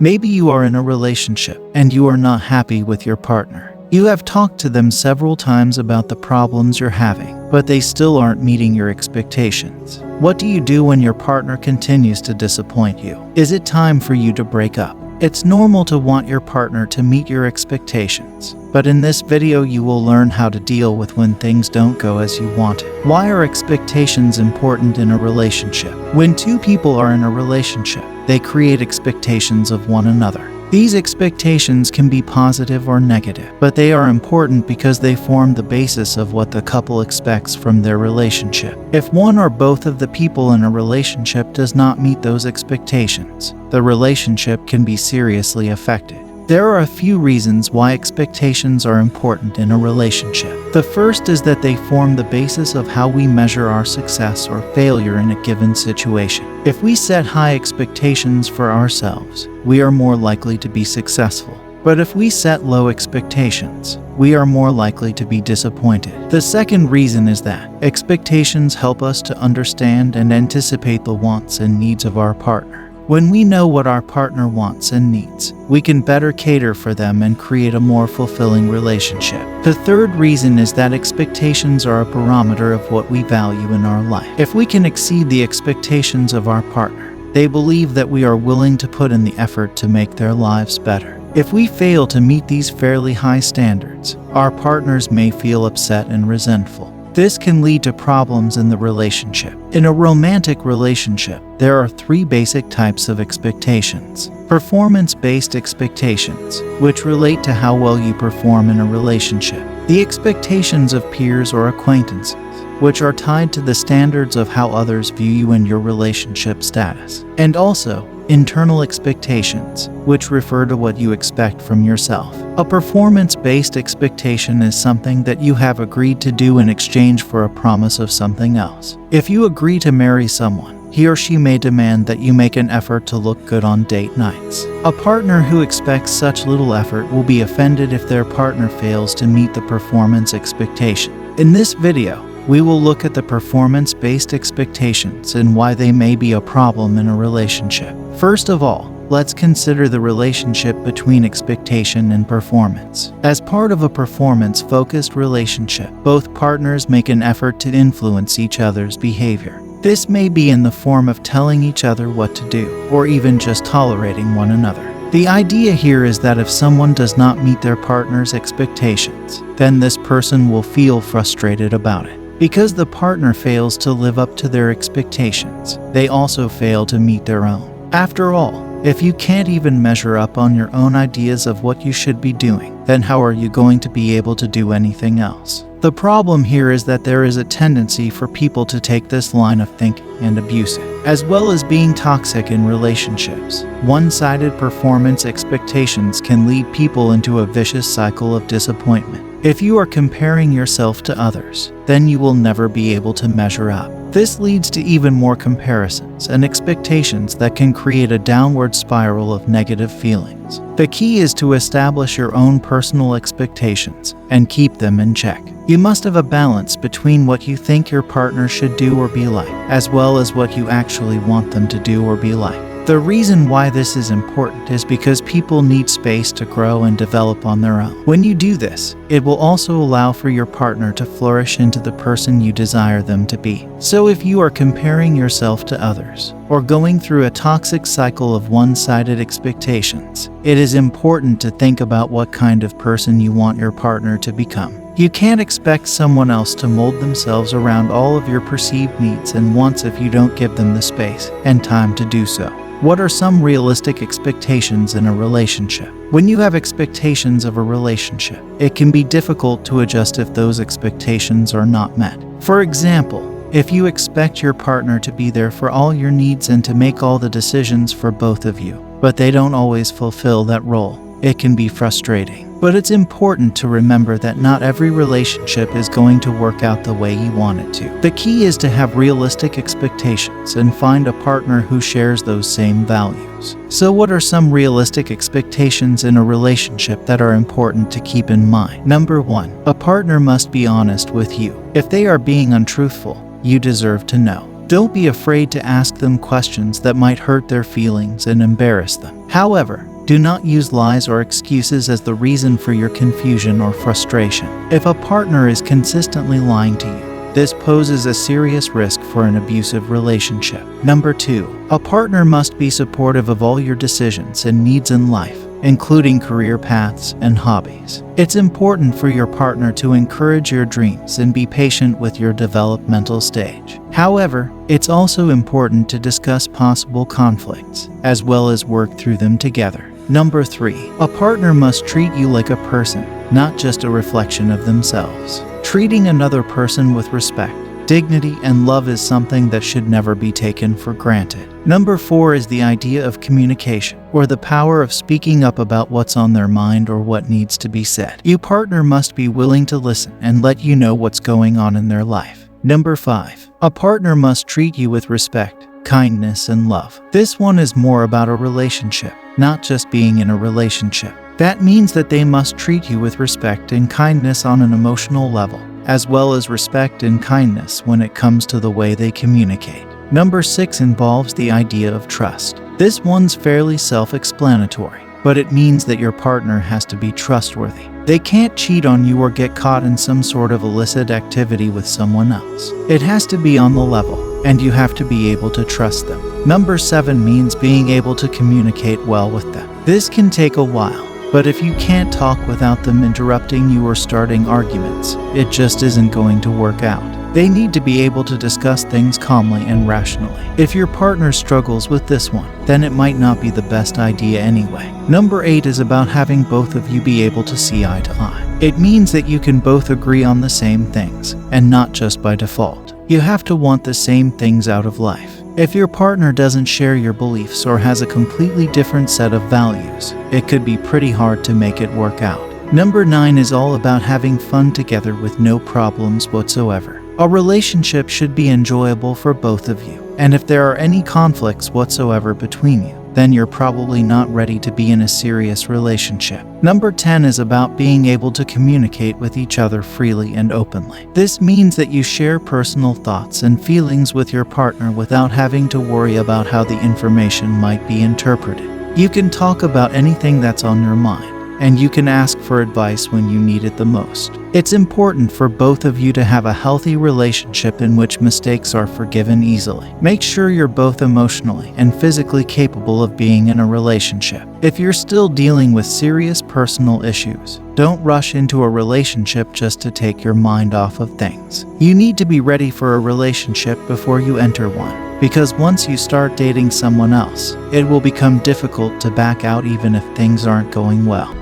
Maybe you are in a relationship and you are not happy with your partner. You have talked to them several times about the problems you're having, but they still aren't meeting your expectations. What do you do when your partner continues to disappoint you? Is it time for you to break up? It's normal to want your partner to meet your expectations, but in this video you will learn how to deal with when things don't go as you wanted. Why are expectations important in a relationship? When two people are in a relationship, they create expectations of one another. These expectations can be positive or negative, but they are important because they form the basis of what the couple expects from their relationship. If one or both of the people in a relationship does not meet those expectations, the relationship can be seriously affected. There are a few reasons why expectations are important in a relationship. The first is that they form the basis of how we measure our success or failure in a given situation. If we set high expectations for ourselves, we are more likely to be successful. But if we set low expectations, we are more likely to be disappointed. The second reason is that expectations help us to understand and anticipate the wants and needs of our partner. When we know what our partner wants and needs, we can better cater for them and create a more fulfilling relationship. The third reason is that expectations are a barometer of what we value in our life. If we can exceed the expectations of our partner, they believe that we are willing to put in the effort to make their lives better. If we fail to meet these fairly high standards, our partners may feel upset and resentful. This can lead to problems in the relationship. In a romantic relationship, there are three basic types of expectations. Performance-based expectations, which relate to how well you perform in a relationship. The expectations of peers or acquaintances, which are tied to the standards of how others view you and your relationship status. And also, internal expectations, which refer to what you expect from yourself. A performance-based expectation is something that you have agreed to do in exchange for a promise of something else. If you agree to marry someone, he or she may demand that you make an effort to look good on date nights. A partner who expects such little effort will be offended if their partner fails to meet the performance expectation. In this video, we will look at the performance-based expectations and why they may be a problem in a relationship. First of all, let's consider the relationship between expectation and performance. As part of a performance-focused relationship, both partners make an effort to influence each other's behavior. This may be in the form of telling each other what to do, or even just tolerating one another. The idea here is that if someone does not meet their partner's expectations, then this person will feel frustrated about it. Because the partner fails to live up to their expectations, they also fail to meet their own. After all, if you can't even measure up on your own ideas of what you should be doing, then how are you going to be able to do anything else? The problem here is that there is a tendency for people to take this line of thinking and abuse it, as well as being toxic in relationships. One-sided performance expectations can lead people into a vicious cycle of disappointment. If you are comparing yourself to others, then you will never be able to measure up. This leads to even more comparisons and expectations that can create a downward spiral of negative feelings. The key is to establish your own personal expectations and keep them in check. You must have a balance between what you think your partner should do or be like, as well as what you actually want them to do or be like. The reason why this is important is because people need space to grow and develop on their own. When you do this, it will also allow for your partner to flourish into the person you desire them to be. So if you are comparing yourself to others, or going through a toxic cycle of one-sided expectations, it is important to think about what kind of person you want your partner to become. You can't expect someone else to mold themselves around all of your perceived needs and wants if you don't give them the space and time to do so. What are some realistic expectations in a relationship? When you have expectations of a relationship, it can be difficult to adjust if those expectations are not met. For example, if you expect your partner to be there for all your needs and to make all the decisions for both of you, but they don't always fulfill that role, it can be frustrating. But it's important to remember that not every relationship is going to work out the way you want it to. The key is to have realistic expectations and find a partner who shares those same values. So what are some realistic expectations in a relationship that are important to keep in mind? Number 1, a partner must be honest with you. If they are being untruthful, you deserve to know. Don't be afraid to ask them questions that might hurt their feelings and embarrass them. However, Do not use lies or excuses as the reason for your confusion or frustration. If a partner is consistently lying to you, this poses a serious risk for an abusive relationship. Number 2. A partner must be supportive of all your decisions and needs in life, including career paths and hobbies. It's important for your partner to encourage your dreams and be patient with your developmental stage. However, it's also important to discuss possible conflicts, as well as work through them together. Number 3. A partner must treat you like a person, not just a reflection of themselves. Treating another person with respect, dignity, and love is something that should never be taken for granted. Number 4 is the idea of communication, or the power of speaking up about what's on their mind or what needs to be said. Your partner must be willing to listen and let you know what's going on in their life. Number 5. A partner must treat you with respect, kindness, and love. This one is more about a relationship, not just being in a relationship. That means that they must treat you with respect and kindness on an emotional level, as well as respect and kindness when it comes to the way they communicate. Number 6 involves the idea of trust. This one's fairly self-explanatory, but it means that your partner has to be trustworthy. They can't cheat on you or get caught in some sort of illicit activity with someone else. It has to be on the level, and you have to be able to trust them. Number 7 means being able to communicate well with them. This can take a while, but if you can't talk without them interrupting you or starting arguments, it just isn't going to work out. They need to be able to discuss things calmly and rationally. If your partner struggles with this one, then it might not be the best idea anyway. Number 8 is about having both of you be able to see eye to eye. It means that you can both agree on the same things, and not just by default. You have to want the same things out of life. If your partner doesn't share your beliefs or has a completely different set of values, it could be pretty hard to make it work out. Number 9 is all about having fun together with no problems whatsoever. A relationship should be enjoyable for both of you, and if there are any conflicts whatsoever between you, then you're probably not ready to be in a serious relationship. Number 10 is about being able to communicate with each other freely and openly. This means that you share personal thoughts and feelings with your partner without having to worry about how the information might be interpreted. You can talk about anything that's on your mind, and you can ask for advice when you need it the most. It's important for both of you to have a healthy relationship in which mistakes are forgiven easily. Make sure you're both emotionally and physically capable of being in a relationship. If you're still dealing with serious personal issues, don't rush into a relationship just to take your mind off of things. You need to be ready for a relationship before you enter one, because once you start dating someone else, it will become difficult to back out even if things aren't going well.